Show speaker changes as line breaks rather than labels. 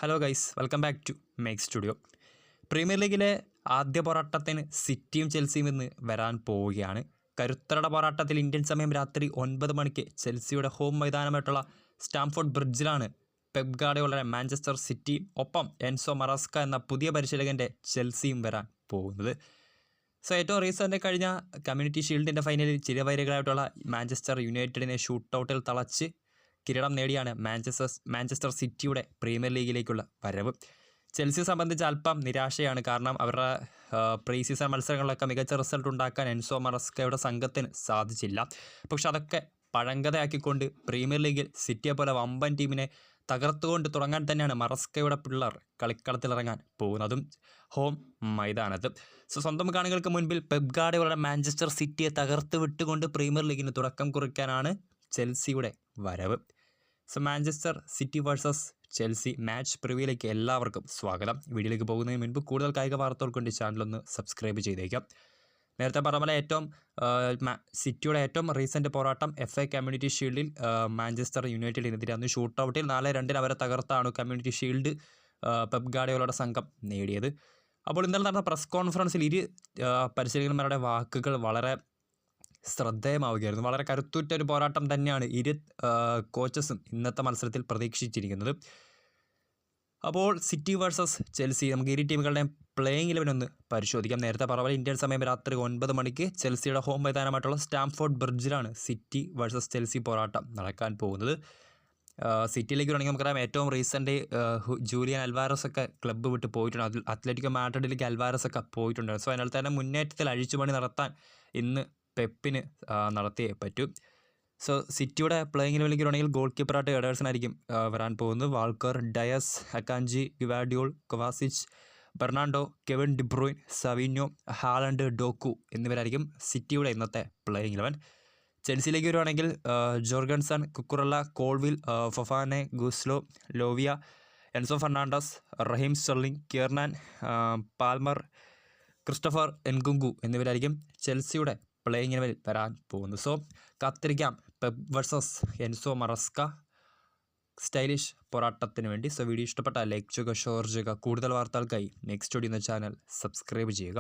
Hello guys, welcome back to make studio. Premier ലീഗിലെ ആദ്യ പോരാട്ടത്തിന് സിറ്റിയും ചെൽസിയും ഇന്ന് വരാൻ പോവുകയാണ്. കരുത്തരുടെ പോരാട്ടത്തിൽ ഇന്ത്യൻ സമയം രാത്രി 9 മണിക്ക് ചെൽസിയുടെ ഹോം മൈതാനമായിട്ടുള്ള സ്റ്റാംഫോർഡ് ബ്രിഡ്ജിലാണ് പെപ് ഗാർഡിയോളയുടെ മാഞ്ചസ്റ്റർ സിറ്റിയും ഒപ്പം എൻസോ മറാസ്ക എന്ന പുതിയ പരിശീലകൻ്റെ ചെൽസിയും വരാൻ പോകുന്നത്. ഏറ്റവും റീസെൻ്റ് കഴിഞ്ഞ കമ്മ്യൂണിറ്റി ഷീൽഡിൻ്റെ ഫൈനലിൽ ചിരവൈരികളായിട്ടുള്ള മാഞ്ചസ്റ്റർ യുണൈറ്റഡിനെ ഷൂട്ടൗട്ടിൽ തളച്ച് കിരീടം നേടിയാണ് മാഞ്ചസ്റ്റർ സിറ്റിയുടെ പ്രീമിയർ ലീഗിലേക്കുള്ള വരവ്. ചെൽസിയെ സംബന്ധിച്ച് അല്പം നിരാശയാണ്. കാരണം അവരുടെ പ്രീ സീസൺ മത്സരങ്ങളിലൊക്കെ മികച്ച റിസൾട്ട് ഉണ്ടാക്കാൻ എൻസോ മറസ്കയുടെ സംഘത്തിന് സാധിച്ചില്ല. പക്ഷെ അതൊക്കെ പഴങ്കഥയാക്കിക്കൊണ്ട് പ്രീമിയർ ലീഗിൽ സിറ്റിയെ പോലെ വമ്പൻ ടീമിനെ തകർത്തുകൊണ്ട് തുടങ്ങാൻ തന്നെയാണ് മറസ്കയുടെ പിള്ളേർ കളിക്കളത്തിലിറങ്ങാൻ പോകുന്നതും ഹോം മൈതാനത്ത്. സ്വന്തം കാണികൾക്ക് മുൻപിൽ പെപ് ഗാർഡിയോളയുടെ മാഞ്ചസ്റ്റർ സിറ്റിയെ തകർത്ത് വിട്ടുകൊണ്ട് പ്രീമിയർ ലീഗിന് തുടക്കം കുറിക്കാനാണ് ചെൽസിയുടെ വരവ്. Manchester City versus Chelsea match പ്രിവ്യൂയിലേക്ക് എല്ലാവർക്കും സ്വാഗതം. വീഡിയോയിലേക്ക് പോകുന്നതിന് മുൻപ് കൂടുതൽ കായിക വാർത്തകൾക്ക് വേണ്ടി ചാനലൊന്ന് സബ്സ്ക്രൈബ് ചെയ്തേക്കാം. നേരത്തെ പറഞ്ഞ പോലെ സിറ്റിയുടെ ഏറ്റവും റീസെൻ്റ് പോരാട്ടം FA കമ്മ്യൂണിറ്റി ഷീൽഡിൽ മാഞ്ചസ്റ്റർ യുണൈറ്റഡിനെതിരെ അന്ന് ഷൂട്ടൗട്ടിൽ 4-2 അവരെ തകർത്താണ് കമ്മ്യൂണിറ്റി ഷീൽഡ് പെപ് ഗാർഡിയോളയുടെ സംഘം നേടിയത്. അപ്പോൾ ഇന്നലെ നടന്ന പ്രസ് കോൺഫറൻസിൽ പരിശീലകന്മാരുടെ വാക്കുകൾ വളരെ ശ്രദ്ധേയമാവുകയായിരുന്നു. വളരെ കരുത്തുറ്റ ഒരു പോരാട്ടം തന്നെയാണ് ഇരു കോച്ചസും ഇന്നത്തെ മത്സരത്തിൽ പ്രതീക്ഷിച്ചിരിക്കുന്നത്. അപ്പോൾ സിറ്റി വേഴ്സസ് ചെൽസി, നമുക്ക് ഇരു ടീമുകളുടെയും പ്ലേയിങ് 11 ഒന്ന് പരിശോധിക്കാം. നേരത്തെ പറഞ്ഞ ഇന്ത്യൻ സമയം രാത്രി 9 മണിക്ക് ചെൽസിയുടെ ഹോം മൈതാനമായിട്ടുള്ള സ്റ്റാംഫോർഡ് ബ്രിഡ്ജിലാണ് സിറ്റി വേഴ്സസ് ചെൽസി പോരാട്ടം നടക്കാൻ പോകുന്നത്. സിറ്റിയിലേക്ക് വേണമെങ്കിൽ നമുക്കറിയാം ഏറ്റവും റീസെൻ്റ് ജൂലിയൻ അൽവാരസ് ഒക്കെ ക്ലബ്ബ് വിട്ട് പോയിട്ടുണ്ട്. അത്ലറ്റിക്കോ മാഡ്രിഡിലേക്ക് അൽവാരസ് ഒക്കെ പോയിട്ടുണ്ട്. അതിനാൽ തന്നെ മുന്നേറ്റത്തിൽ അഴിച്ചുപണി നടത്താൻ ഇന്ന് പെപ്പിന് നടത്തിയേ പറ്റൂ. സിറ്റിയുടെ പ്ലേയിങ് ലെവലിലേക്ക് വേണമെങ്കിൽ ഗോൾ കീപ്പറായിട്ട് എഡേഴ്സൺ ആയിരിക്കും വരാൻ പോകുന്നത്. Walker, Dias, Akanji, Gvardiol, Kovacic, Bernardo, Kevin De Bruyne, Savinho, Haaland, Doku എന്നിവരായിരിക്കും സിറ്റിയുടെ ഇന്നത്തെ പ്ലേയിങ് 11. ചെൽസിയിലേക്ക് വരുവാണെങ്കിൽ Jorgensen, Cucurella, Colwill, Fofana, Gusto, Lavia, Enzo Fernandez, Raheem Sterling, Kiernan, Palmer, Christopher Nkunku എന്നിവരായിരിക്കും ചെൽസിയുടെ പ്ലേയിങ് ലെവലിൽ വരാൻ പോകുന്നു. കാത്തിരിക്കാം Pep versus Enzo Maresca stylish പോരാട്ടത്തിന് വേണ്ടി. വീഡിയോ ഇഷ്ടപ്പെട്ടാൽ ലൈക്ക് ചെയ്യുക, ഷെയർ ചെയ്യുക. കൂടുതൽ വാർത്തകൾക്കായി നെക്സ്റ്റ് വീഡിയോ എന്ന ചാനൽ സബ്സ്ക്രൈബ് ചെയ്യുക.